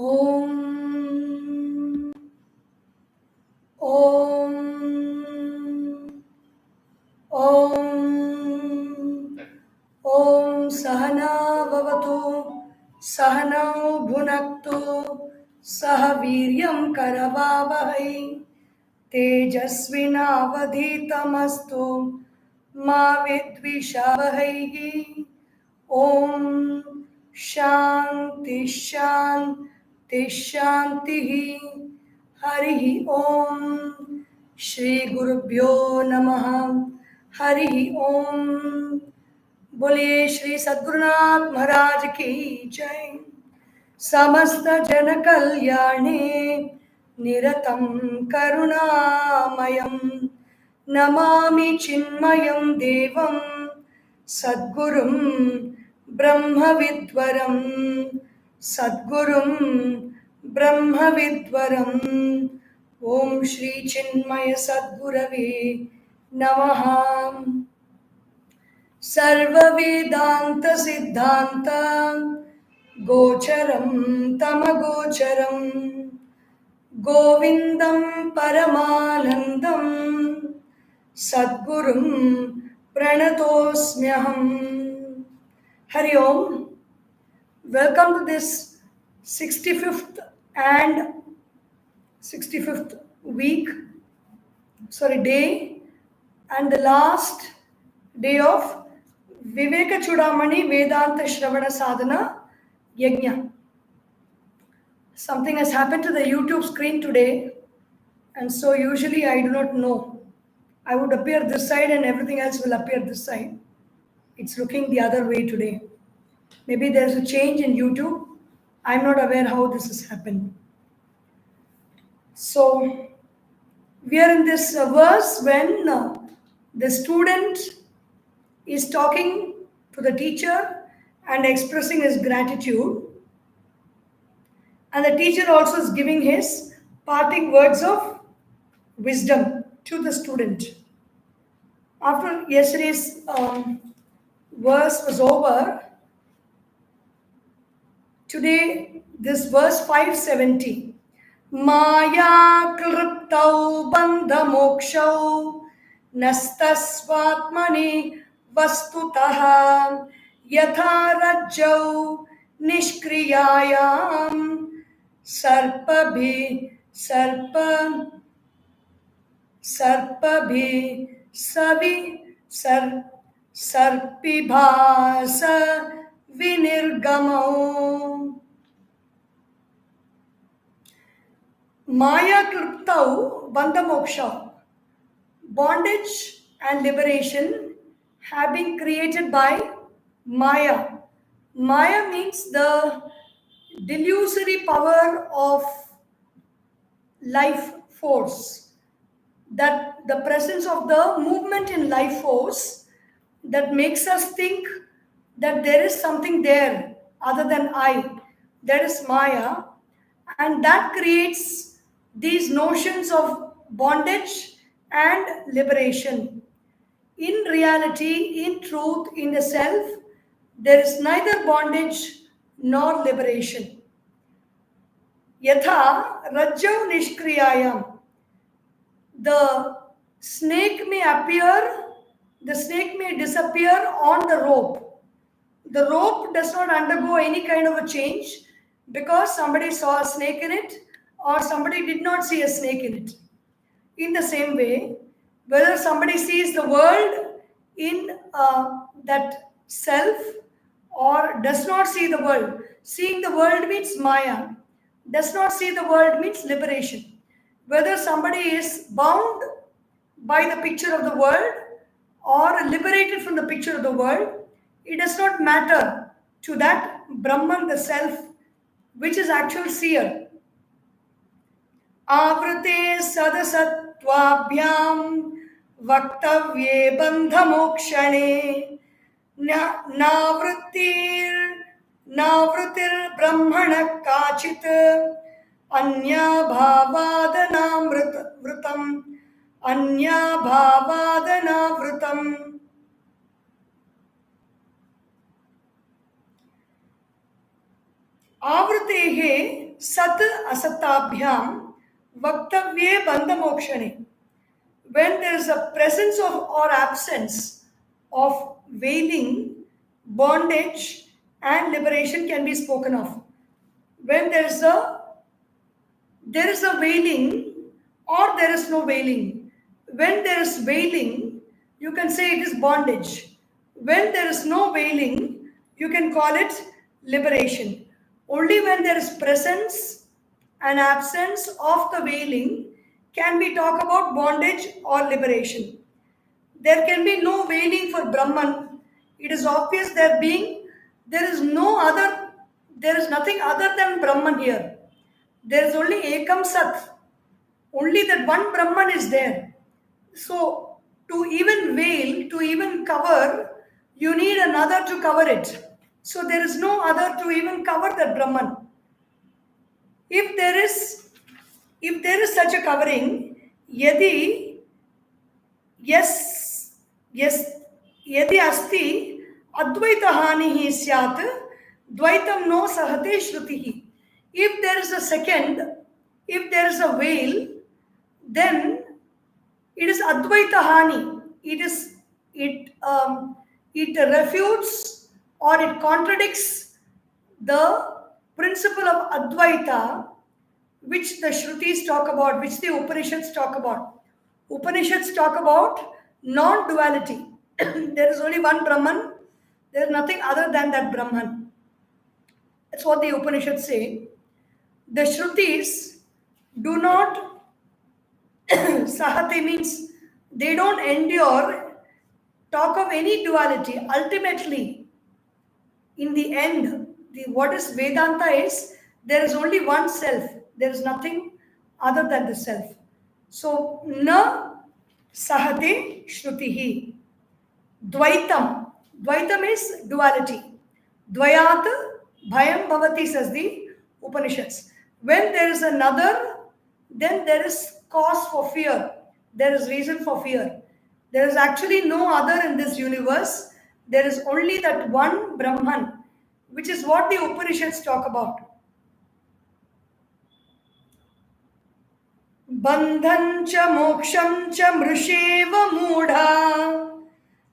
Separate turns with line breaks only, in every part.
Om Om Om Om Sahana Vavatu Sahanau Bhunaktu Sahaviryam Karavavahai Tejasvinavadhitamastu Ma Vidvishavahai. Om Shanti Shanti Shanti Hari Om Shri Gurubhyo Namaha Hari Om. बोलिए श्री सद्गुरुनाथ महाराज की जय। समस्त जन कल्याणे निरतं करुणामयं नमामि चिन्मयं देवं सद्गुरुं ब्रह्मविद्वरं सद्गुरुं ब्रह्मविद्वरम्। ओम श्री चिन्मय सद्गुरवे नमः। सर्व वेदांत सिद्धांत गोचरं तमगोचरं गोविंदं परमानंदं सद्गुरुं प्रणतोस्म्यहम्। हरि ओम। Welcome to this 65th and 65th day and the last day of Vivekachoodamani Vedanta Shravana Sadhana Yagna. Something has happened to the YouTube screen today, and so usually I do not know. I would appear this side and everything else will appear this side. It's looking the other way today. Maybe there's a change in YouTube. I'm not aware how this has happened. So we are in this verse when the student is talking to the teacher and expressing his gratitude, and the teacher also is giving his parting words of wisdom to the student. After yesterday's verse was over, today this verse 570, Maya kriptau bandha mokshau nastasvatmani vastutaha yatha rajjau nishkriyayam sarpabhi sarpibhasa vinirgamau. Maya kriptau bandha moksha. Bondage and liberation have been created by Maya. Maya means the delusory power of life force, that the presence of the movement in life force that makes us think that there is something there other than I. That is Maya, and that creates these notions of bondage and liberation. In reality, in truth, in the self, there is neither bondage nor liberation. Yatha rajjau nishkriyayam. The snake may appear, the snake may disappear on the rope. The rope does not undergo any kind of a change because somebody saw a snake in it or somebody did not see a snake in it. In the same way, whether somebody sees the world in that self or does not see the world, seeing the world means Maya, does not see the world means liberation. Whether somebody is bound by the picture of the world or liberated from the picture of the world, it does not matter to that Brahman, the self, which is actual seer. Avrate sadasattvabhyam vaktavye bandhamokshane navritir brahmana kachit anya bhavadana vritam. Avrutehe sat asatabhyam vaktavye bandhamokshane. When there is a presence of or absence of veiling, bondage and liberation can be spoken of. When there is a veiling or there is no veiling. When there is veiling, you can say it is bondage. When there is no veiling, you can call it liberation. Only when there is presence and absence of the veiling can we talk about bondage or liberation. There can be no veiling for Brahman. It is obvious there is nothing other than Brahman here. There is only Ekam Sat. Only that one Brahman is there. So, to even veil, to even cover, you need another to cover it. So, there is no other to even cover that Brahman. If there is such a covering, yadi asti advaita hanihi syat dvaitam no sahate shrutihi. If there is a veil, then it is advaita hani. It refutes or it contradicts the principle of advaita, which the Shrutis talk about, which the Upanishads talk about. Upanishads talk about non-duality. There is only one Brahman. There is nothing other than that Brahman. That's what the Upanishads say. The Shrutis do not, sahate means they don't endure talk of any duality. Ultimately, in the end, what is Vedanta is, there is only one self. There is nothing other than the self. So, na sahate shrutihi. Dvaitam. Dvaitam is duality. Dvayat bhayam bhavati, says the Upanishads. When there is another, then there is cause for fear. There is reason for fear. There is actually no other in this universe. There is only that one Brahman, which is what the Upanishads talk about. Bandhan cha moksham cha mrisheva mudha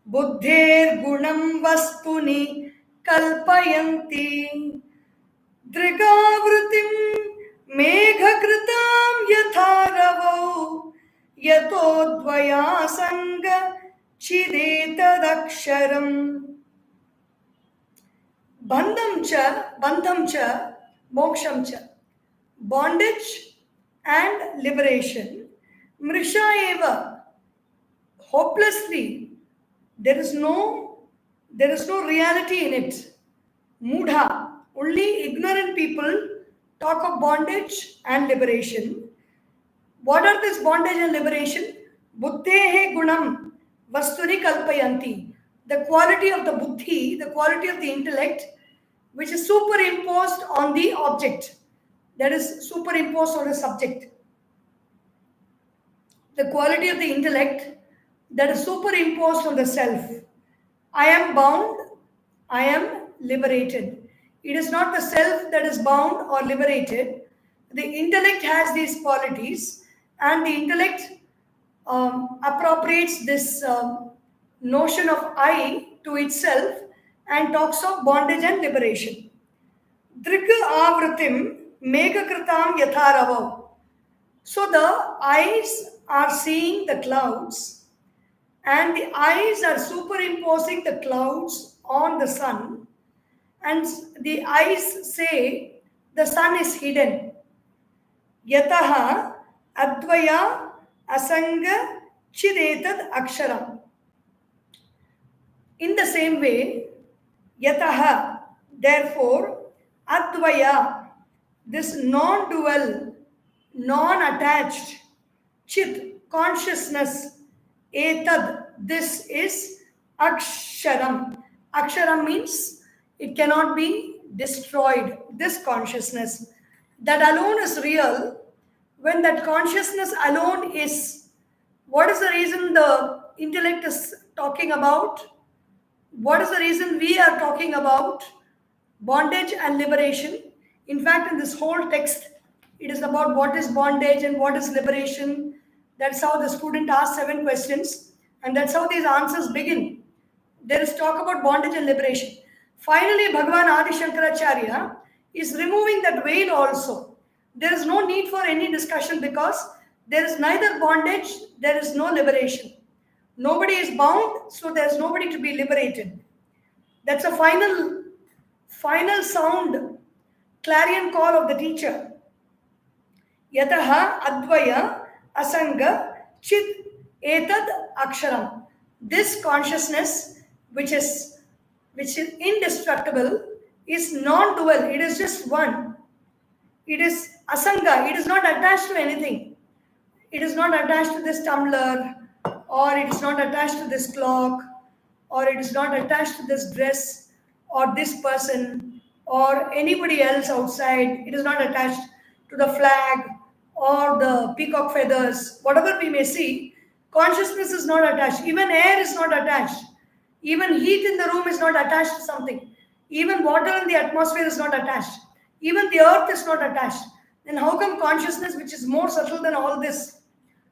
buddher gunam vastuni kalpayanti drigavrutim meghakritam yatharavau yatodvaya sanga chidetadaksharam. Bandham cha, moksham cha. Bondage and liberation. Mrisha eva. Hopelessly. There is no reality in it. Mudha. Only ignorant people talk of bondage and liberation. What are this bondage and liberation? Buddhehe gunam vastuni kalpayanti. The quality of the buddhi, the quality of the intellect, which is superimposed on the object, that is superimposed on the subject. The quality of the intellect that is superimposed on the self. I am bound, I am liberated. It is not the self that is bound or liberated. The intellect has these qualities, and the intellect appropriates this notion of I to itself and talks of bondage and liberation. Drik avritim megakritam yatharavav. So the eyes are seeing the clouds, and the eyes are superimposing the clouds on the sun, and the eyes say the sun is hidden. Yataha advaya asanga chidetad aksharam. In the same way, yataha, therefore, advaya, this non-dual, non-attached, chit, consciousness, etad, this is aksharam. Aksharam means it cannot be destroyed. This consciousness, that alone is real. When that consciousness alone is, what is the reason the intellect is talking about? What is the reason we are talking about bondage and liberation? In fact, in this whole text, it is about what is bondage and what is liberation. That's how the student asks 7 questions, and that's how these answers begin. There is talk about bondage and liberation. Finally, Bhagavan Adisankaracharya is removing that veil also. There is no need for any discussion because there is neither bondage, there is no liberation. Nobody is bound, so there is nobody to be liberated. That's a final sound, clarion call of the teacher. Yataha advaya asanga chit etad aksharam. This consciousness, which is indestructible, is non-dual. It is just one. It is asanga. It is not attached to anything. It is not attached to this tumbler, or it is not attached to this clock, or it is not attached to this dress, or this person, or anybody else outside. It is not attached to the flag or the peacock feathers. Whatever we may see, consciousness is not attached. Even air is not attached. Even heat in the room is not attached to something. Even water in the atmosphere is not attached. Even the earth is not attached. Then how come consciousness, which is more subtle than all this,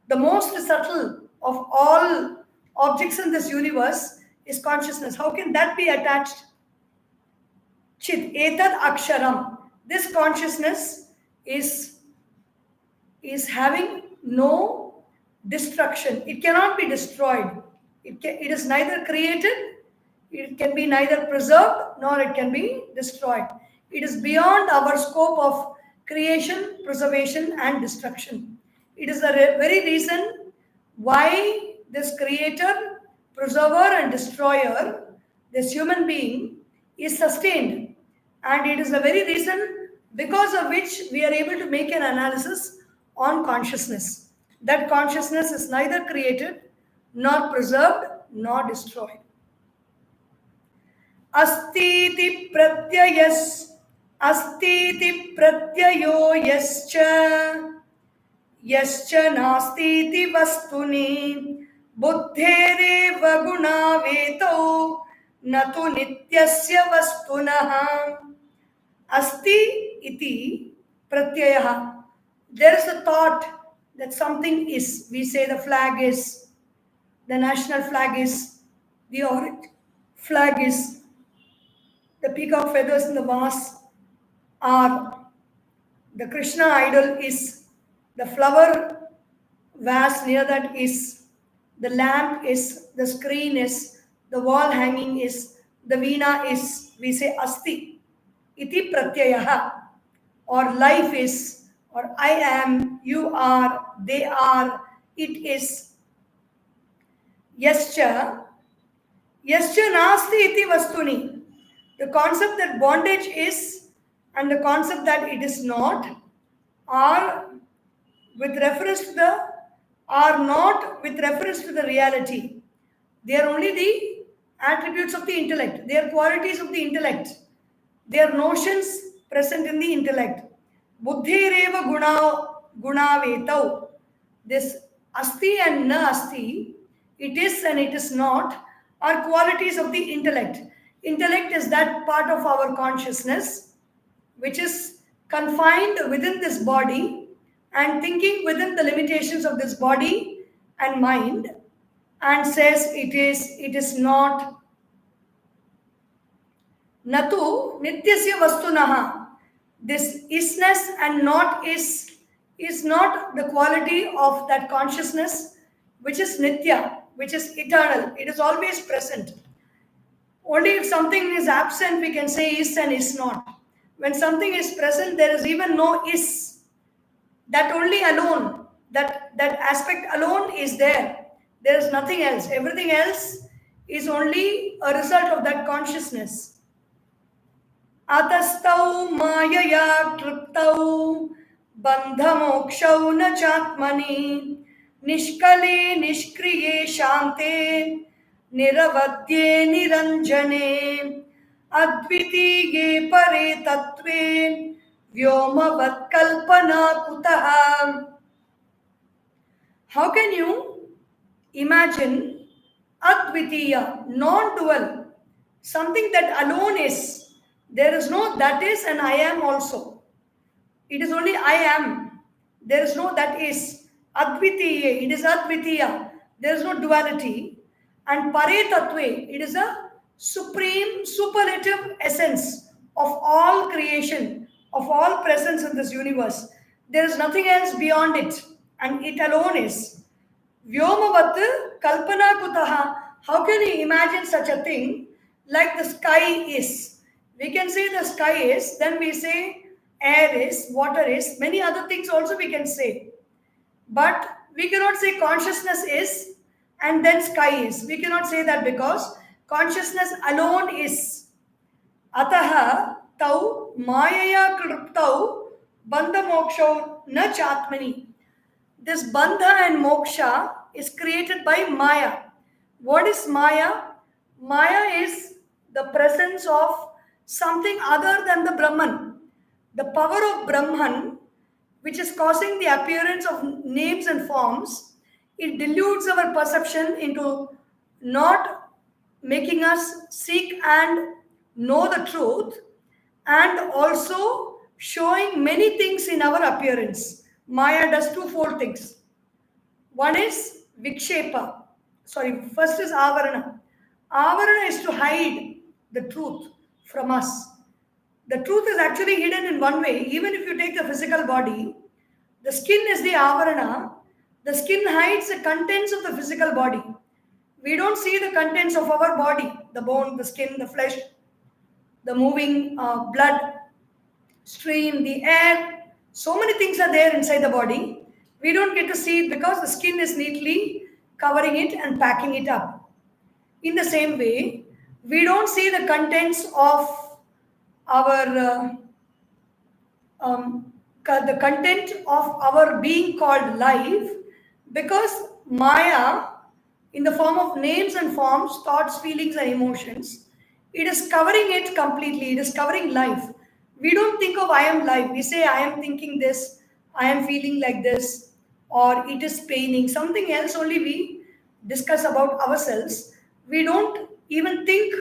the most subtle of all objects in this universe is consciousness? How can that be attached? Chit etad aksharam. This consciousness is having no destruction. It cannot be destroyed. It is neither created, it can be neither preserved, nor it can be destroyed. It is beyond our scope of creation, preservation, and destruction. It is the very reason why this creator, preserver, and destroyer, this human being, is sustained. And it is the very reason because of which we are able to make an analysis on consciousness. That consciousness is neither created, nor preserved, nor destroyed. Astiti pratyayas, astiti pratyayo yascha, yascha nastiti vastuni, buddhereva gunaveto, natu nityasya vastunaha. Asti iti pratyaya. There is a thought that something is. We say the flag is, the national flag is, the orange flag is, the peacock feathers in the vase are, the Krishna idol is, the flower vase near that is, the lamp is, the screen is, the wall hanging is, the veena is. We say asti iti pratyayaha, or life is, or I am, you are, they are, it is. Yascha nasti iti vastuni. The concept that bondage is and the concept that it is not are not with reference to the reality. They are only the attributes of the intellect. They are qualities of the intellect. They are notions present in the intellect. Buddhireva gunavetau. This asti and na asti, it is and it is not, are qualities of the intellect. Intellect is that part of our consciousness which is confined within this body and thinking within the limitations of this body and mind, and says it is not. Natu nityasya vastunaha. This isness and not is not the quality of that consciousness which is nitya, which is eternal. It is always present. Only if something is absent, we can say is and is not. When something is present, there is even no is. That only alone, that aspect alone is there. There is nothing else. Everything else is only a result of that consciousness. Atastau mayaya triptau bandhamokshau na chatmani nishkale nishkriye shante niravadye niranjane advitiye pare tattve vyomavad kalpana kutaha. How can you imagine advitiya, non-dual, something that alone is? There is no that is and I am also. It is only I am. There is no that is. Advitiye, it is Advitiya. There is no duality. And Pare Tatve, it is a supreme superlative essence of all creation, of all presence in this universe. There is nothing else beyond it, and it alone is. Vyomavat Kalpana Kutaha. How can you imagine such a thing like the sky is? We can say the sky is, then we say air is, water is, many other things also we can say. But we cannot say consciousness is and then sky is. We cannot say that because consciousness alone is. Ataha tau mayaya kriptau bandha moksho na chatmani. This bandha and moksha is created by Maya. What is Maya? Maya is the presence of something other than the Brahman. The power of Brahman, which is causing the appearance of names and forms, it dilutes our perception into not making us seek and know the truth, and also showing many things in our appearance. Maya does twofold things. One is Vikshepa. Sorry, first is Avarana. Avarana is to hide the truth from us. The truth is actually hidden in one way. Even if you take the physical body, the skin is the Avarana. The skin hides the contents of the physical body. We don't see the contents of our body, the bone, the skin, the flesh, the moving blood stream, the air. So many things are there inside the body. We don't get to see it because the skin is neatly covering it and packing it up. In the same way, we don't see the contents of our the content of our being called life, because Maya, in the form of names and forms, thoughts, feelings, and emotions, it is covering it completely. It is covering life. We don't think of I am life. We say I am thinking this, I am feeling like this, or it is paining. Something else only we discuss about ourselves. We don't even think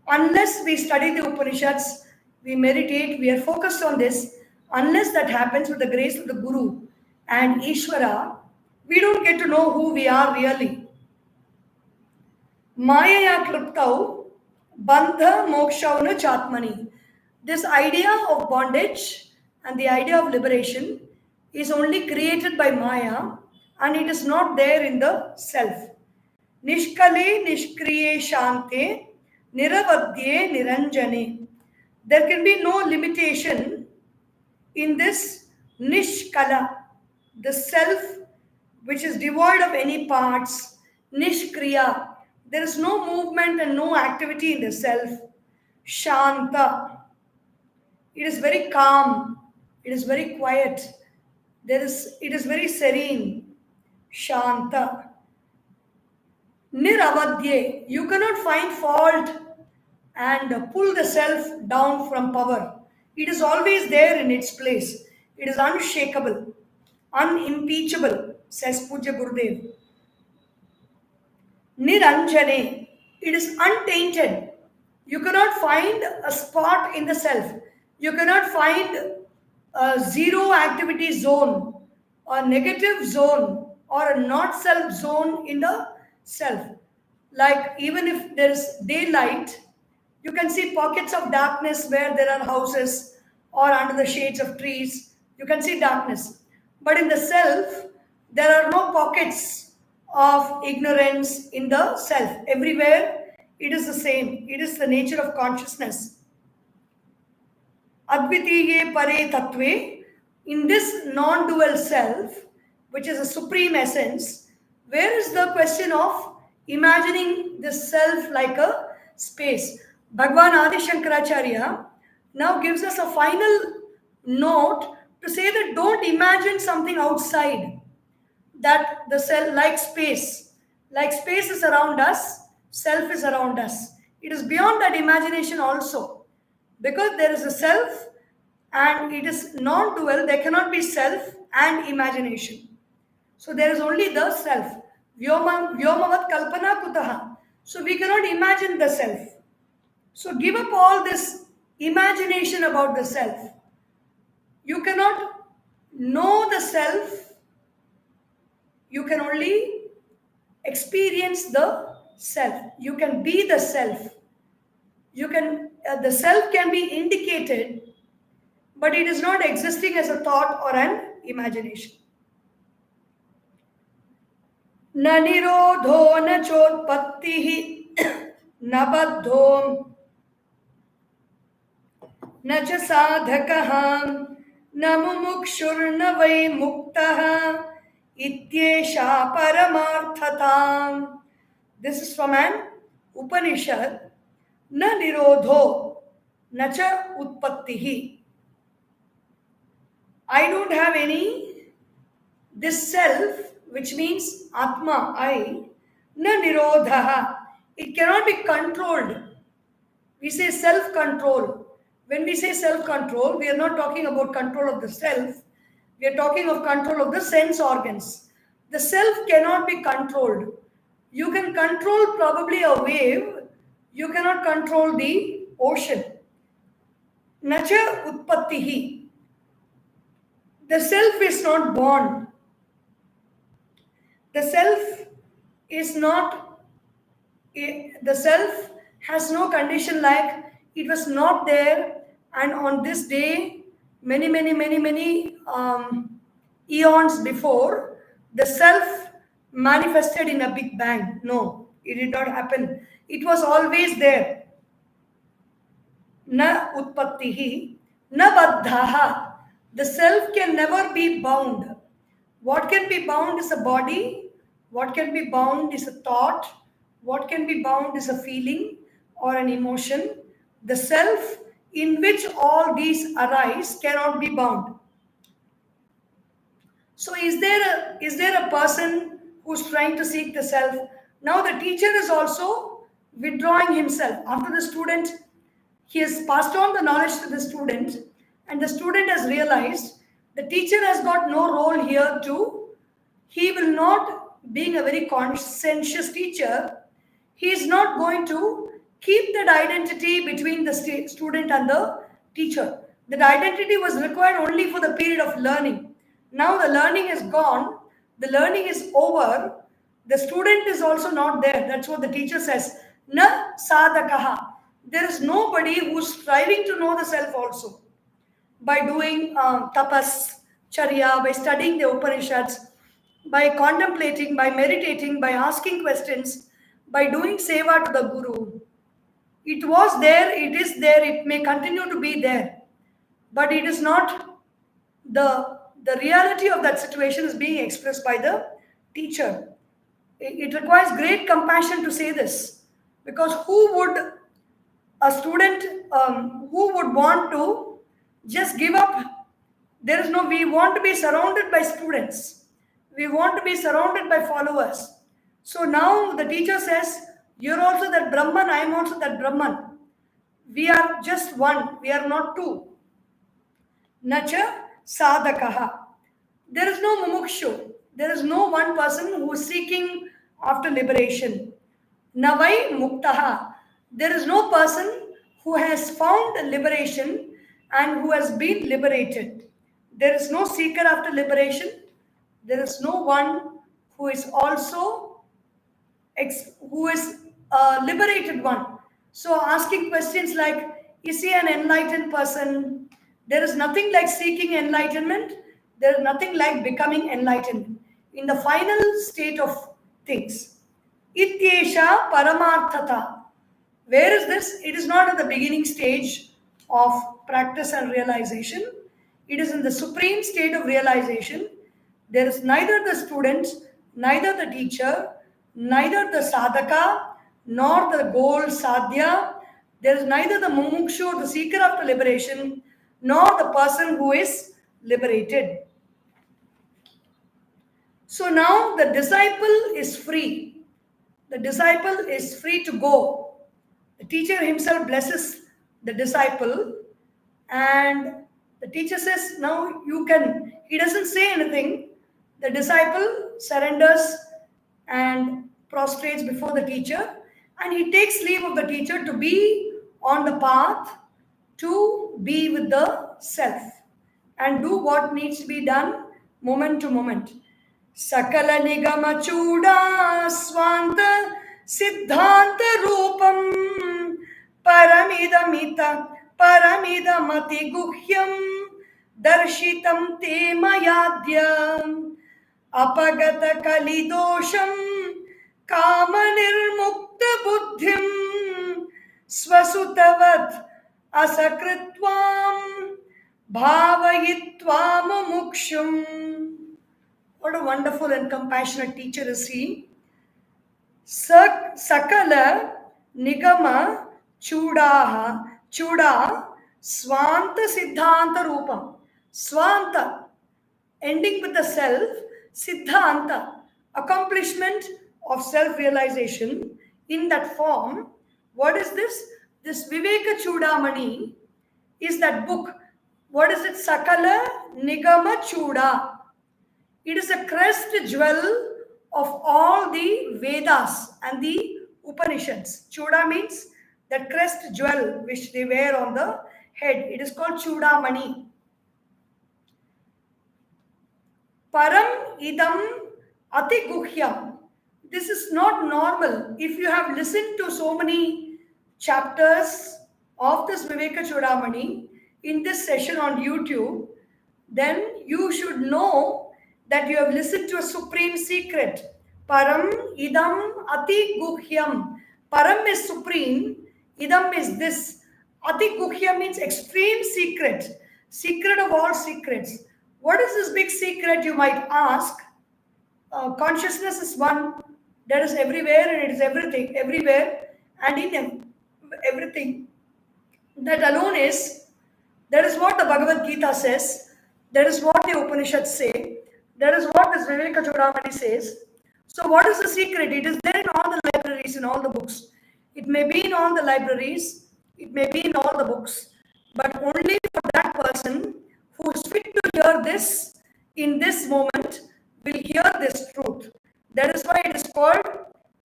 unless we study the Upanishads, we meditate, we are focused on this. Unless that happens with the grace of the Guru and Ishvara, we don't get to know who we are really. Mayaya kriptau bandha mokshauna chatmani. This idea of bondage and the idea of liberation is only created by Maya, and it is not there in the self. Nishkale nishkriye shante niravadye niranjane. There can be no limitation in this nishkala, the self which is devoid of any parts. Nishkriya, there is no movement and no activity in the self. Shanta, it is very calm, it is very quiet, it is very serene. Shanta. Niravadye, you cannot find fault and pull the self down from power. It is always there in its place. It is unshakable, unimpeachable, says Puja Gurudev. Niranjane, it is untainted. You cannot find a spot in the self. You cannot find a zero activity zone, a negative zone, or a not self zone in the self. Like even if there is daylight, you can see pockets of darkness where there are houses or under the shades of trees. You can see darkness. But in the self, there are no pockets of ignorance in the self. Everywhere it is the same. It is the nature of consciousness. Advitiye pare tatve, in this non-dual self, which is a supreme essence, where is the question of imagining the self like a space? Bhagwan Adisankaracharya now gives us a final note to say that don't imagine something outside, that the self, like space is around us, self is around us. It is beyond that imagination also, because there is a self and it is non-dual. There cannot be self and imagination. So there is only the self. Vyomavat kalpana kutaha. So we cannot imagine the self. So give up all this imagination about the self. You cannot know the self, you can only experience the self. You can be the self. You can the self can be indicated, but it is not existing as a thought or an imagination. Na nirodho na chotpattihi na baddho na cha sadhakah na mumukshurna vai muktah ityesha paramarthatam. This is from an Upanishad. Na nirodho na cha utpattihi. I don't have any, this self, which means Atma, I, na nirodha. It cannot be controlled. We say self-control. When we say self-control, we are not talking about control of the self. We are talking of control of the sense organs. The self cannot be controlled. You can control probably a wave. You cannot control the ocean. Nacha utpattihi. The self is not born. The self is not, the self has no condition like it was not there and on this day, many eons before, the self manifested in a big bang. No, it did not happen. It was always there. Na utpattihi, na baddhaha. The self can never be bound. What can be bound is a body. What can be bound is a thought. What can be bound is a feeling or an emotion. The self in which all these arise cannot be bound. So is there a person who's trying to seek the self? Now the teacher is also withdrawing himself. After the student, he has passed on the knowledge to the student, and the student has realized the teacher has got no role here to, he will not, being a very conscientious teacher, he is not going to keep that identity between the student and the teacher. That identity was required only for the period of learning. Now the learning is gone, the learning is over, the student is also not there. That's what the teacher says. Na sadhakaha. There is nobody who's striving to know the self also. By doing tapas, charya, by studying the Upanishads, by contemplating, by meditating, by asking questions, by doing seva to the Guru. It was there, it is there, it may continue to be there. But it is not, the reality of that situation is being expressed by the teacher. It requires great compassion to say this. Because who would, a student, who would want to just give up? There is no, we want to be surrounded by students. We want to be surrounded by followers. So now the teacher says, you're also that Brahman, I am also that Brahman. We are just one, we are not two. Nacha sadhakaha. There is no mumukshu. There is no one person who is seeking after liberation. Navai muktaha. There is no person who has found liberation and who has been liberated. There is no seeker after liberation. There is no one who is also a liberated one. So asking questions like, is he an enlightened person? There is nothing like seeking enlightenment. There is nothing like becoming enlightened. In the final state of things. Ityesha paramarthata. Where is this? It is not at the beginning stage of practice and realization. It is in the supreme state of realization. There is neither the student, neither the teacher, neither the sadhaka, nor the goal sadhya. There is neither the mumukshu, the seeker after liberation, nor the person who is liberated. So now the disciple is free. The disciple is free to go. The teacher himself blesses the disciple, and the teacher says, now you can, he doesn't say anything. The disciple surrenders and prostrates before the teacher, and he takes leave of the teacher to be on the path to be with the self. and do what needs to be done moment to moment. Sakala nigama chuda swanta siddhanta rupam paramidamati guhyam darshitam te mayadya apagata kalidosham kama nirmukta buddhim swasutavat asakritvam bhavayitva mumukshum. What a wonderful and compassionate teacher is he. Sakala nigama chuda swanta siddhanta rupam. Swanta, ending with the self, siddhanta, accomplishment of self-realization in that form. What is this? This Vivekachoodamani is that book. What is it? Sakala nigama chuda. It is a crest jewel of all the Vedas and the Upanishads. Chuda means that crest jewel which they wear on the head. It is called Chudamani. Param idam ati guhyam. This is not normal. If you have listened to so many chapters of this Vivekachoodamani in this session on YouTube, then you should know that you have listened to a supreme secret. Param idam ati guhyam. Param is supreme. Idam is this. Ati guhyam means extreme secret. Secret of all secrets. What is this big secret, you might ask? Consciousness is one that is everywhere and it is everything, everywhere and in everything. That alone is, that is what the Bhagavad Gita says. That is what the Upanishads say. That is what this Vivekachoodamani says. So what is the secret? It is there in all the libraries, in all the books. It may be in all the libraries. It may be in all the books. But only for that person who is fit to hear this in this moment will hear this truth. That is why it is called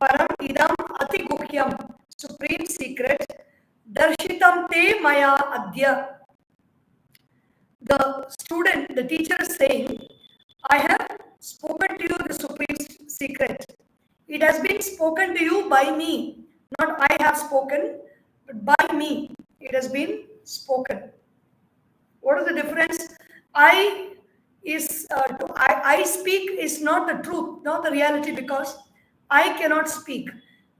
Param Idam Ati Guhyam, supreme secret. Darshitam Te Maya Adya. The student, the teacher is saying, I have spoken to you the supreme secret. It has been spoken to you by me. Not I have spoken, but by me. It has been spoken. What is the difference? I speak is not the truth, not the reality, because I cannot speak.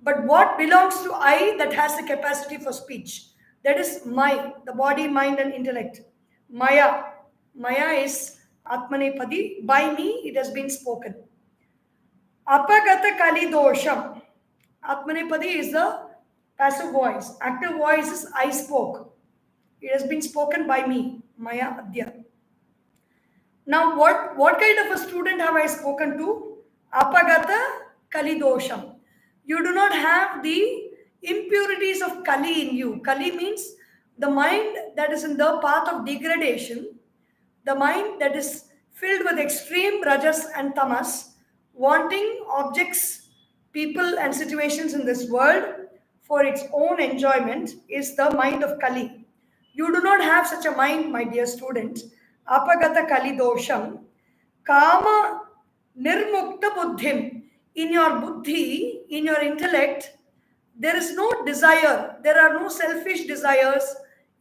But what belongs to I that has the capacity for speech? That is the body, mind and intellect. Maya. Maya is Atmanepadi. By me, it has been spoken. Apagata Kalidosham. Atmanepadi is the passive voice. Active voice is I spoke. It has been spoken by me. Maya Adya. Now, what kind of a student have I spoken to? Apagata Kalidosham. You do not have the impurities of Kali in you. Kali means the mind that is in the path of degradation, the mind that is filled with extreme rajas and tamas, wanting objects, people and situations in this world for its own enjoyment, is the mind of Kali. You do not have such a mind, my dear student. Apagata Kali dosham, kama nirmukta buddhim. In your buddhi, in your intellect, there is no desire. There are no selfish desires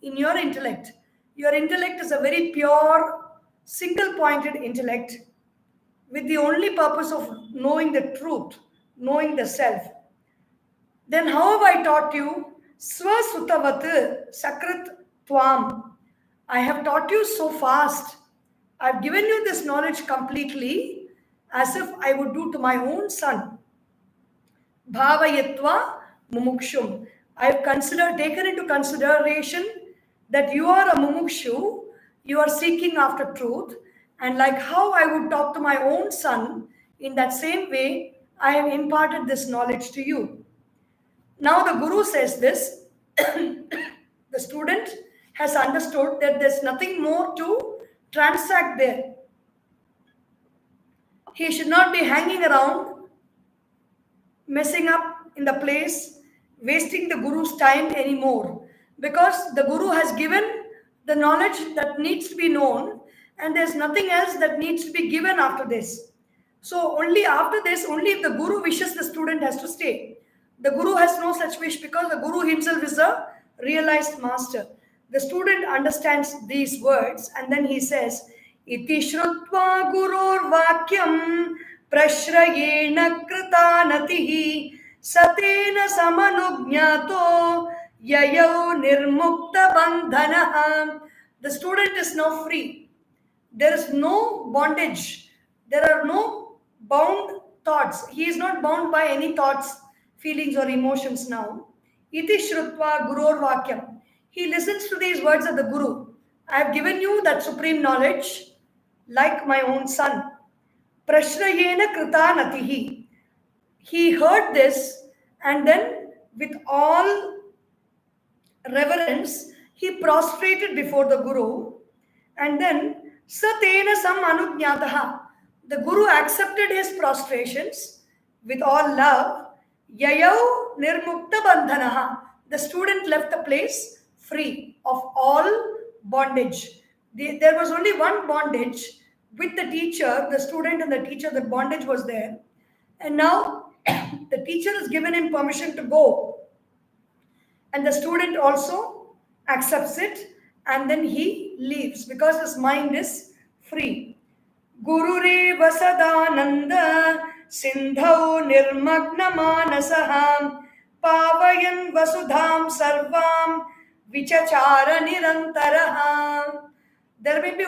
in your intellect. Your intellect is a very pure, single-pointed intellect with the only purpose of knowing the truth, knowing the self. Then how have I taught you? Swasutavat sakrit tvam. I have taught you so fast. I've given you this knowledge completely as if I would do to my own son. Bhavayatva mumukshum. I've taken into consideration that you are a mumukshu, you are seeking after truth, and like how I would talk to my own son, in that same way, I have imparted this knowledge to you. Now the Guru says this, the student has understood that there's nothing more to transact there. He should not be hanging around, messing up in the place, wasting the Guru's time anymore. Because the Guru has given the knowledge that needs to be known, and there's nothing else that needs to be given after this. So only after this, only if the Guru wishes, the student has to stay. The Guru has no such wish because the Guru himself is a realized master. The student understands these words and then he says, Iti shrutva gurur vakyam prashrayena kritanatihi satena samanugnato yayau nirmukta bandhanaha. The student is now free. There is no bondage. There are no bound thoughts. He is not bound by any thoughts, feelings or emotions now. Iti shrutva gurur vakyam. He listens to these words of the Guru. I have given you that supreme knowledge like my own son. Prashrayena kritanatihi. He heard this and then with all reverence, he prostrated before the Guru and then Satena sam anugnataha. The Guru accepted his prostrations with all love. Yayau nirmukta bandhanaha. The student left the place free of all bondage. There was only one bondage with the teacher, the student and the teacher, the bondage was there. And now the teacher has given him permission to go. And the student also accepts it and then he leaves because his mind is free. Gurure vasadananda sindhau nirmagna manasaham pavayan vasudham sarvam vichachara nirantaraha. There may be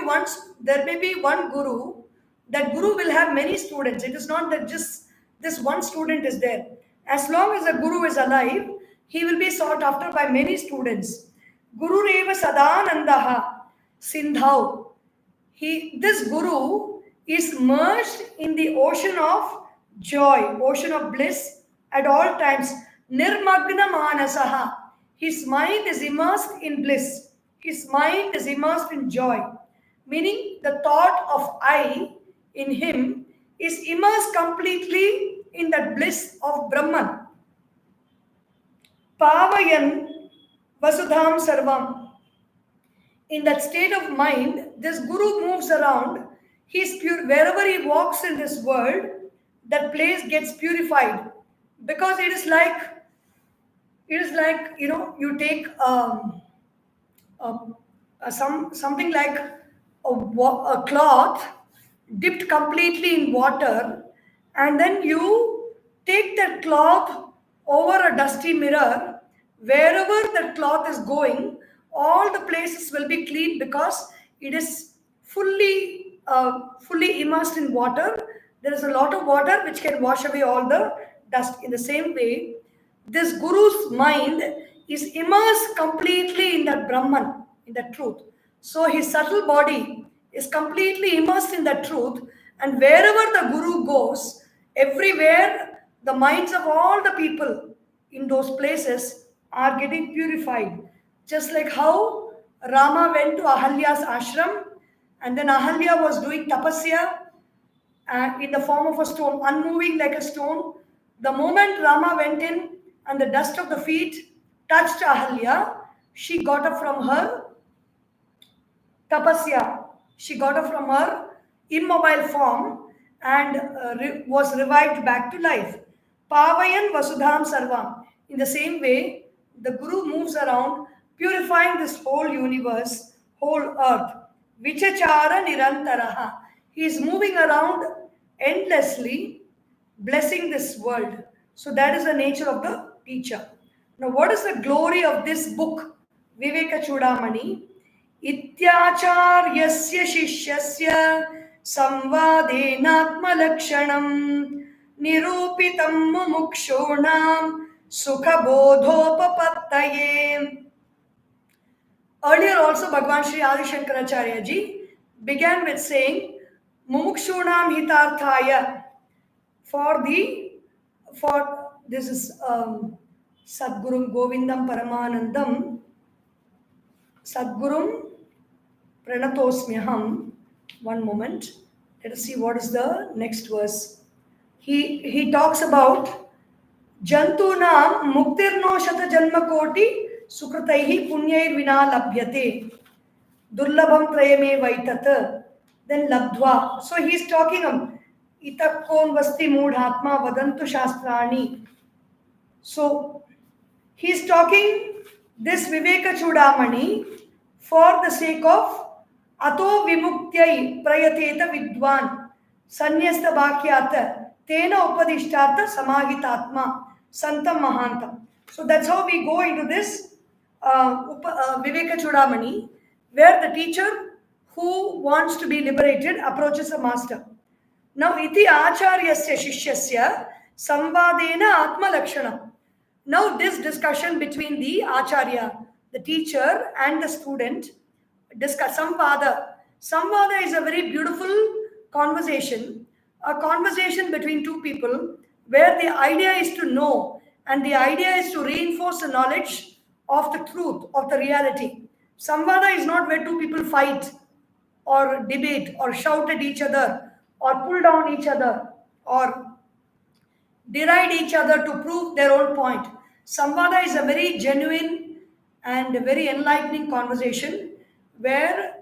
one Guru. That Guru will have many students. It is not that just this one student is there. As long as the Guru is alive, he will be sought after by many students. Guru Reva Sadanandaha Sindhau. This Guru is merged in the ocean of joy, ocean of bliss at all times. Nirmagna Manasaha. His mind is immersed in bliss. His mind is immersed in joy. Meaning the thought of I in him is immersed completely in that bliss of Brahman. Pavayan Vasudham Sarvam. In that state of mind, this Guru moves around. He's pure. Wherever he walks in this world, that place gets purified. Because it is like you take something like a cloth dipped completely in water, and then you take that cloth over a dusty mirror. Wherever that cloth is going, all the places will be clean because it is fully immersed in water. There is a lot of water which can wash away all the dust. In the same way, this Guru's mind is immersed completely in that Brahman, in that truth. So his subtle body is completely immersed in that truth, and wherever the Guru goes, everywhere the minds of all the people in those places are getting purified. Just like how Rama went to Ahalya's ashram, and then Ahalya was doing tapasya in the form of a stone, unmoving like a stone. The moment Rama went in and the dust of the feet touched Ahalya, she got up from her tapasya. She got up from her immobile form and was revived back to life. Pavayan Vasudham Sarvam. In the same way, the Guru moves around purifying this whole universe, whole earth. Vichachara Nirantaraha. He is moving around endlessly, blessing this world. So that is the nature of the teacher. Now, what is the glory of this book, Vivekachoodamani? Ityacharyasya shishyasya samvadenatmalakshanam nirupitam mumukshonam sukhabodhopapattaye. Earlier also, Bhagwan Sri Adisankaracharya ji began with saying mumukshonam hitarthaya. For this is Sadgurum Govindam Paramanandam Sadgurum Pranatosmyaham. One moment. Let us see what is the next verse. He talks about Jantunam Muktirno Shata Janma Koti Sukrataihi Punyair Vina Labhyate Durlabham Trayame Vaitat Then labdva. So he's talking itakon vasti moodhatma vadantu shastrani. So he's talking this Vivekachoodamani for the sake of ato vimuktyai prayateta vidwan sanyasta bhakyata tena upadishtartha samahitatma santam mahantam. So that's how we go into this Vivekachoodamani, where the teacher who wants to be liberated approaches a master. Now, iti acharyasya shishyasya samvadena atma lakshanam. Now, this discussion between the acharya, the teacher, and the student, discuss samvada. Samvada is a very beautiful conversation, a conversation between two people where the idea is to know and the idea is to reinforce the knowledge of the truth, of the reality. Samvada is not where two people fight or debate or shout at each other or pull down each other or deride each other to prove their own point. Samvada is a very genuine and very enlightening conversation where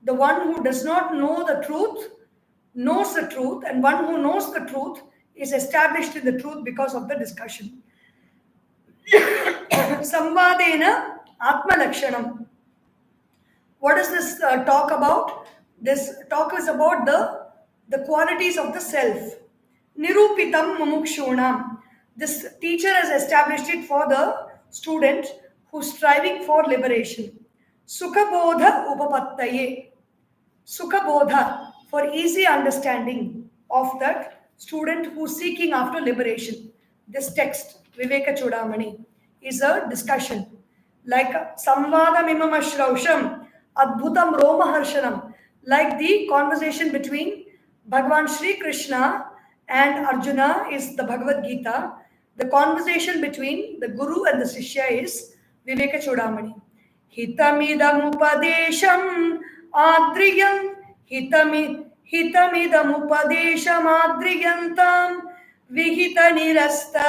the one who does not know the truth knows the truth, and one who knows the truth is established in the truth because of the discussion. Samvadena Atma Lakshanam. What is this talk about? This talk is about the qualities of the self. Nirupitam mumukshunam. This teacher has established it for the student who's striving for liberation. Sukhabodha upapattaye. Sukhabodha, for easy understanding of that student who's seeking after liberation. This text, Vivekachoodamani, is a discussion. Like Samvada Mimam Ashrausham, Adbhutam Romaharshanam, like the conversation between Bhagavan Sri Krishna and Arjuna is the Bhagavad Gita. The conversation between the Guru and the Sishya is Vivekachoodamani. Hitamidam upadesham adriyam hitamidam upadesham adriyantam vihita nirasta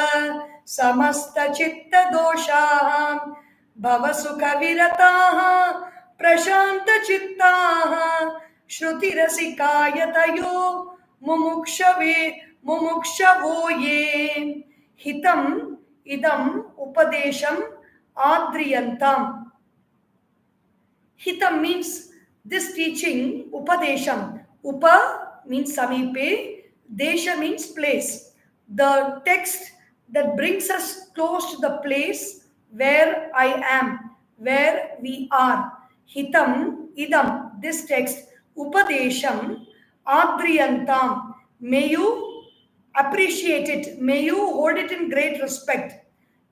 samasta chitta dosham bhavasukha virataha prashanta chittaha shruti rasikayatayo mumukshavo ye hitam idam upadesham adriyantam. Hitam means this teaching, upadesham. Upa means samipe, desha means place. The text that brings us close to the place where I am, where we are. Hitam, idam, this text, upadesham, adriyantam. May you appreciate it. May you hold it in great respect.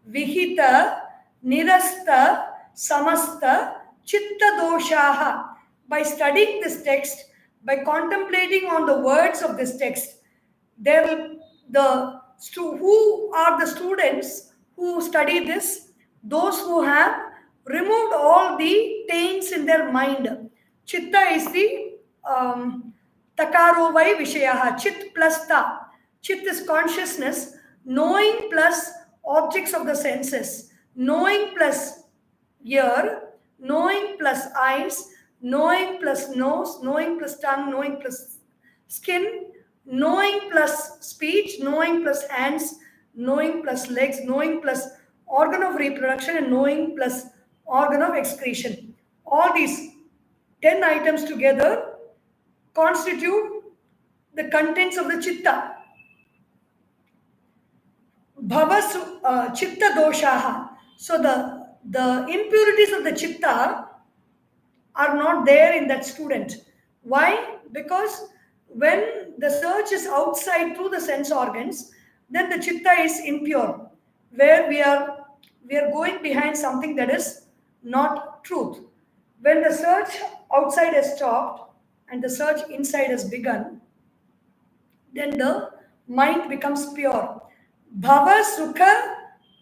Vihita, nirasta, samasta, chitta doshaha. By studying this text, by contemplating on the words of this text, who are the students who study this? Those who have removed all the taints in their mind. Chitta is the takaro vai vishayaha. Chit plus ta. Chit is consciousness, knowing plus objects of the senses, knowing plus ear, knowing plus eyes, knowing plus nose, knowing plus tongue, knowing plus skin, knowing plus speech, knowing plus hands, knowing plus legs, knowing plus organ of reproduction, and knowing plus organ of excretion. All these 10 items together constitute the contents of the chitta. Chitta doshaha. So the impurities of the chitta are not there in that student. Why? Because when the search is outside through the sense organs, then the chitta is impure, where we are going behind something that is not truth. When the search outside has stopped and the search inside has begun, then the mind becomes pure. Bhava sukha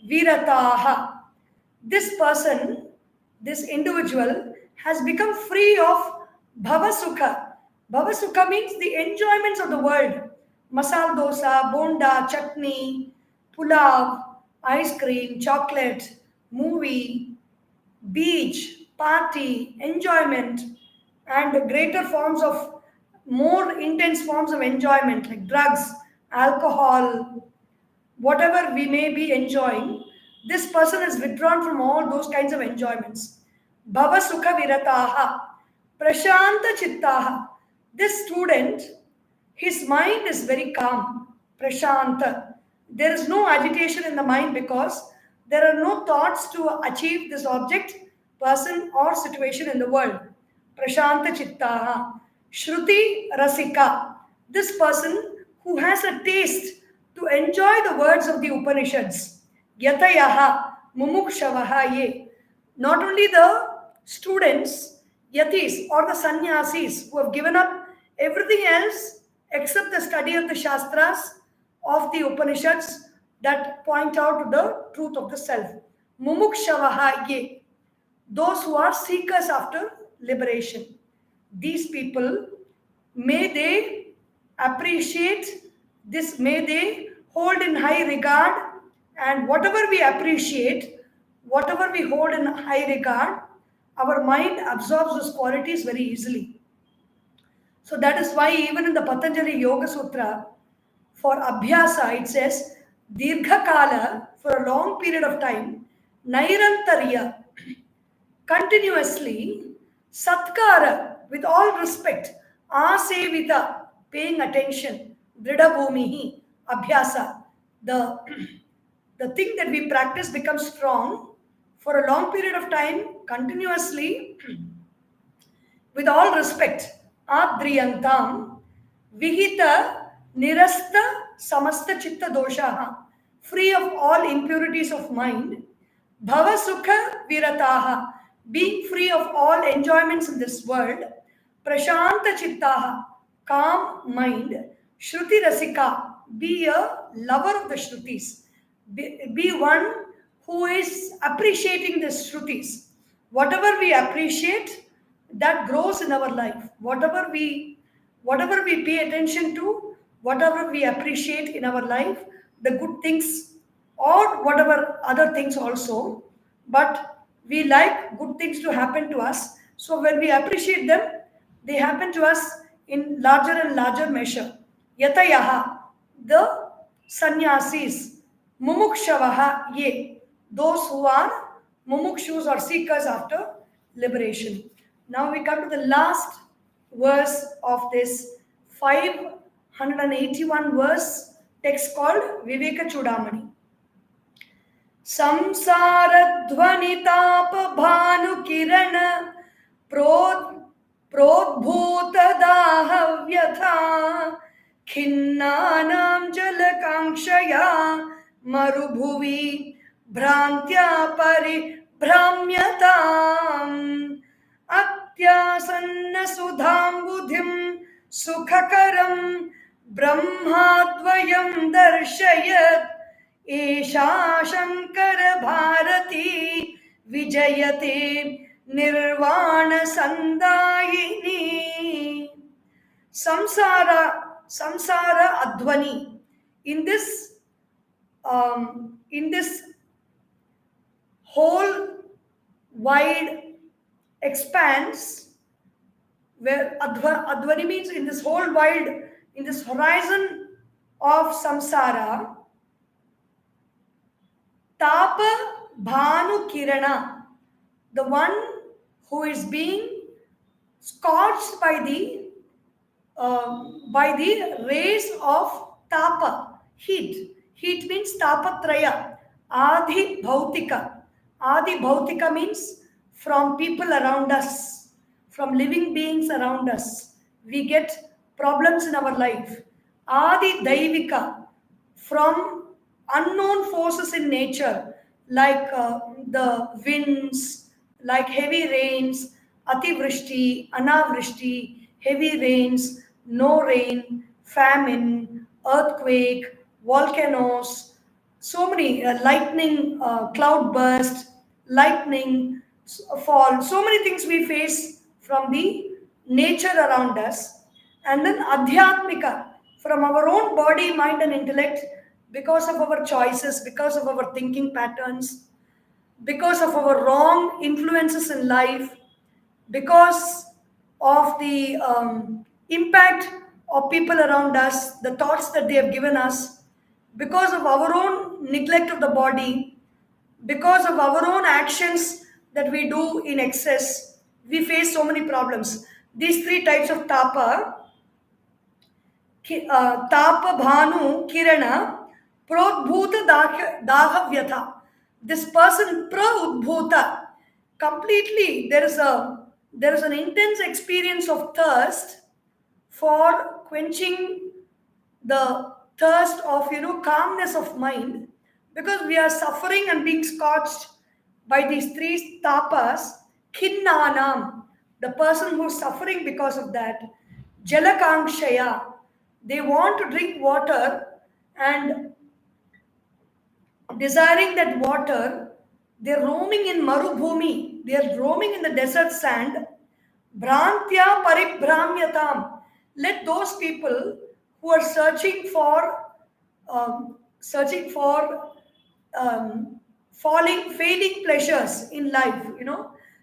virataha. This person, this individual, has become free of bhava sukha. Bhava sukha means the enjoyments of the world. Masala dosa, bonda, chutney, pulav, ice cream, chocolate, movie, beach, party, enjoyment, and greater forms of more intense forms of enjoyment like drugs, alcohol, whatever we may be enjoying, this person is withdrawn from all those kinds of enjoyments. Bhava sukha virataha, prashanta chittaha. This student, his mind is very calm, prashanta. There is no agitation in the mind because there are no thoughts to achieve this object, person, or situation in the world. Prashanta chittaha. Shruti rasika. This person who has a taste to enjoy the words of the Upanishads. Yatayaha mumukshavaha ye. Not only the students, yatis or the sannyasis who have given up everything else except the study of the Shastras, of the Upanishads that point out to the truth of the self. Mumukshavaha ye. Those who are seekers after liberation. These people, may they appreciate this, may they hold in high regard, and whatever we appreciate, whatever we hold in high regard, our mind absorbs those qualities very easily. So that is why even in the Patanjali Yoga Sutra, for Abhyasa, it says, Dirghakala, for a long period of time, Nairantarya, continuously, Satkara, with all respect, Asevita, paying attention, Dridabhumihi, Abhyasa, the thing that we practice becomes strong for a long period of time, continuously, with all respect, Adriyantam, Vihita, Nirasta, Samasta Chitta Doshaha, free of all impurities of mind, Bhava Sukha Virataha, being free of all enjoyments in this world, Prashanta Chittaha, calm mind, Shruti Rasika, be a lover of the Shrutis, be one who is appreciating the Shrutis. Whatever we appreciate, that grows in our life. Whatever we pay attention to, whatever we appreciate in our life, the good things or whatever other things also, but we like good things to happen to us. So when we appreciate them, they happen to us in larger and larger measure. Yatayaha, the sannyasis, mumukshavaha ye, those who are mumukshus or seekers after liberation. Now we come to the last verse of this 581 verse text called Vivekachoodamani. संसारध्वनिताप भानुकिरण प्रोद्भूतदाहव्यथा खिन्नानां जलकाङ्क्षया मरुभुवि भ्रान्त्या परिभ्राम्यताम् अत्यासन्नसुधाम्बुधिं सुखकरं ब्रह्माद्वयं दर्शयत् एषा शंकर भारती विजयते निर्वाण संदायिनी. Samsara adhvani. In this whole wide expanse, where adhvani means in this whole wide, in this horizon of samsara, Tapa Bhanu Kirana, the one who is being scorched by the rays of Tapa, heat. Heat means Tapatraya, Adi Bhautika. Adi Bhautika means from people around us, from living beings around us. We get problems in our life. Adi Daivika, from unknown forces in nature, like the winds, like heavy rains, ativrishti, anavrishti, heavy rains, no rain, famine, earthquake, volcanoes, so many lightning, cloud burst, lightning fall, so many things we face from the nature around us. And then adhyatmika, from our own body, mind and intellect, because of our choices, because of our thinking patterns, because of our wrong influences in life, because of the impact of people around us, the thoughts that they have given us, because of our own neglect of the body, because of our own actions that we do in excess, we face so many problems. These three types of tapa, tapa, bhanu, kirana, prodbhuta, dahavyatha. This person, prodbhuta, completely there is an intense experience of thirst for quenching the thirst of calmness of mind, because we are suffering and being scorched by these three tapas. Khinnanam, the person who's suffering because of that. Jalakankshaya, they want to drink water, and desiring that water, they're roaming in Marubhumi, they're roaming in the desert sand. Brantya paribhramyatam. Let those people who are searching for failing pleasures in life,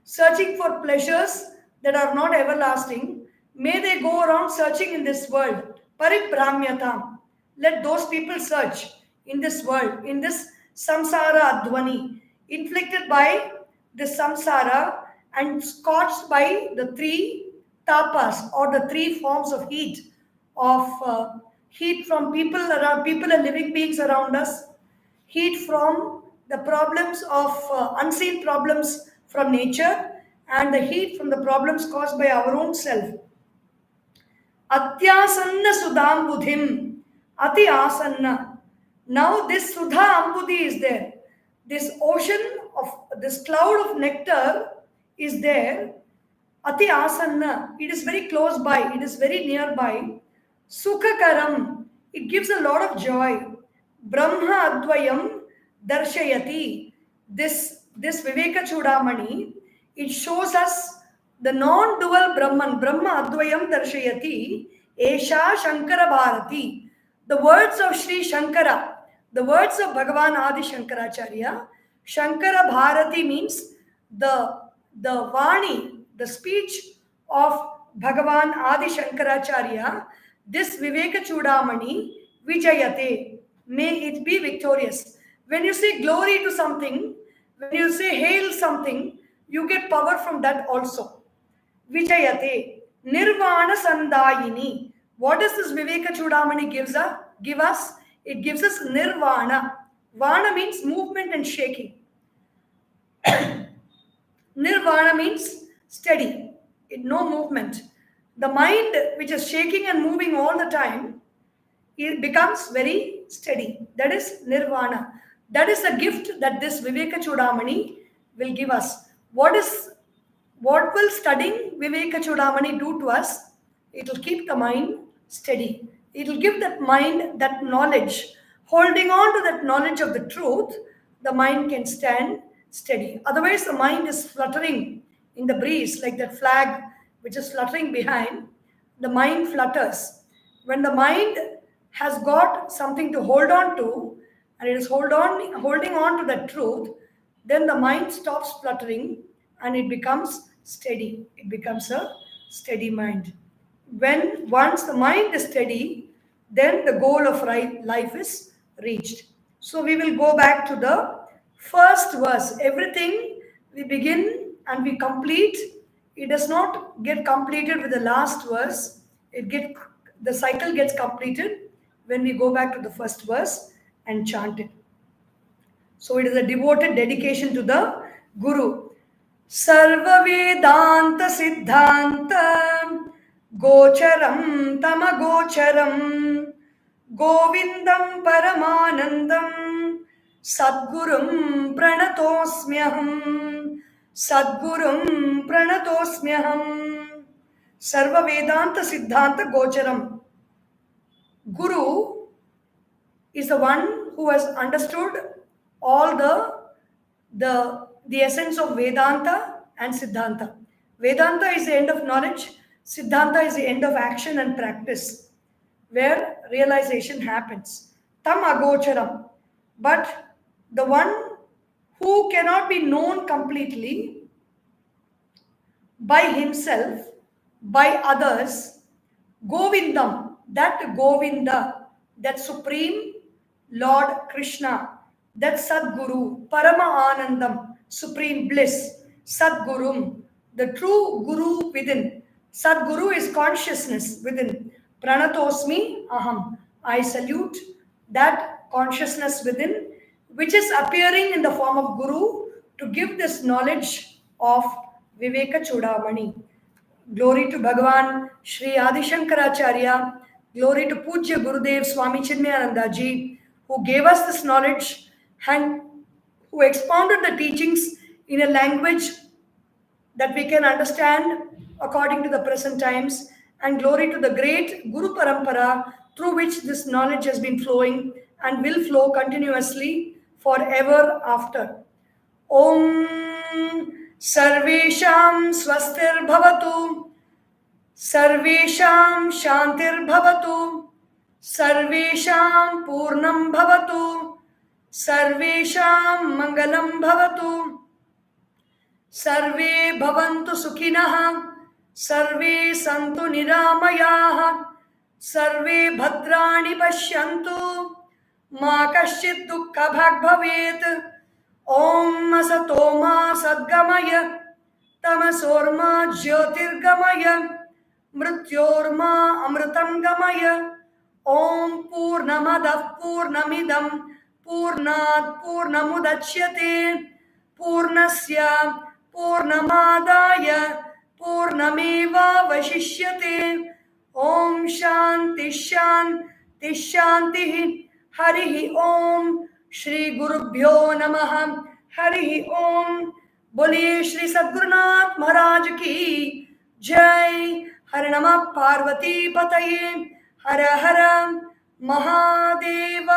searching for pleasures that are not everlasting, may they go around searching in this world. Paribhramyatam. Let those people search in this world, in this samsara advani, inflicted by the samsara and scorched by the three tapas, or the three forms of heat from people and living beings around us, heat from the problems of unseen problems from nature, and the heat from the problems caused by our own self. Atyasanna Sudham Budhim. Ati Asanna. Now this Sudha Ambudhi is there. This ocean of this cloud of nectar is there. Ati Asanna. It is very close by. It is very nearby. Sukhakaram. It gives a lot of joy. Brahma Advayam Darshayati. This Vivekachoodamani, it shows us the non-dual Brahman, Brahma Advayam Darshayati, Esha Shankara Bharati. The words of Sri Shankara, the words of Bhagavan Adi Shankaracharya. Shankara Bharati means the Vani, the speech of Bhagavan Adi Shankaracharya. This Vivekachoodamani Vijayate, may it be victorious. When you say glory to something, when you say hail something, you get power from that also. Vijayate, Nirvana Sandayini. What does this Vivekachoodamani give us? It gives us Nirvana. Vana means movement and shaking. Nirvana means steady, no movement. The mind which is shaking and moving all the time, it becomes very steady. That is Nirvana. That is a gift that this Vivekachoodamani will give us. What will studying Vivekachoodamani do to us? It will keep the mind steady. It will give that mind that knowledge. Holding on to that knowledge of the truth, the mind can stand steady. Otherwise, the mind is fluttering in the breeze, like that flag which is fluttering behind. The mind flutters. When the mind has got something to hold on to, and it is holding on to that truth, then the mind stops fluttering and it becomes steady. It becomes a steady mind. Once the mind is steady, then the goal of life is reached. So we will go back to the first verse. Everything we begin and we complete, it does not get completed with the last verse. The cycle gets completed when we go back to the first verse and chant it. So it is a devoted dedication to the Guru. Sarva Vedanta Siddhanta Gocharam Tama Gocharam Govindam Paramanandam Sadgurum Pranatosmyaham Sadgurum Pranatosmyaham. Sarva Vedanta Siddhanta Gocharam. Guru is the one who has understood all the essence of Vedanta and Siddhanta. Vedanta is the end of knowledge. Siddhanta is the end of action and practice, where realization happens. Tam agocharam. But the one who cannot be known completely by himself, by others, Govindam, that Govinda, that Supreme Lord Krishna, that Sadguru, Parama Anandam, Supreme Bliss, Sadgurum, the true Guru within. Sadguru is consciousness within. Pranatosmi Aham. I salute that consciousness within, which is appearing in the form of Guru to give this knowledge of Vivekachoodamani. Glory to Bhagavan Sri Adisankaracharya. Glory to Pujya Gurudev Swami Chinmaya Ji, who gave us this knowledge and who expounded the teachings in a language that we can understand according to the present times. And glory to the great Guru Parampara through which this knowledge has been flowing and will flow continuously forever after. Om Sarvesham Swastir Bhavatu. सर्वेषां शान्तिर्भवतु सर्वेषां पूर्णं भवतु सर्वेषां मङ्गलं भवतु सर्वे भवन्तु सुखिनः सर्वे सन्तु निरामयाः सर्वे भद्राणि पश्यन्तु मा कश्चित् दुःखभाग् भवेत् ॐ असतो मा सद्गमय तमसोर्मा ज्योतिर्गमय मृत्योर्मा अमृतं गमय ॐ पूर्णमदः पूर्णमिदं पूर्णात् पूर्णमुदच्यते पूर्णस्य पूर्णमादाय पूर्णमेवावशिष्यते ॐ शान्ति शान्ति शान्तिः हरिः ॐ श्री गुरुभ्यो नमः हरिः ॐ बोलिए श्री सद्गुरुनाथ महाराज की जय। हर नमः पार्वती पतये हर हर महादेव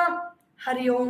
हरि ओम।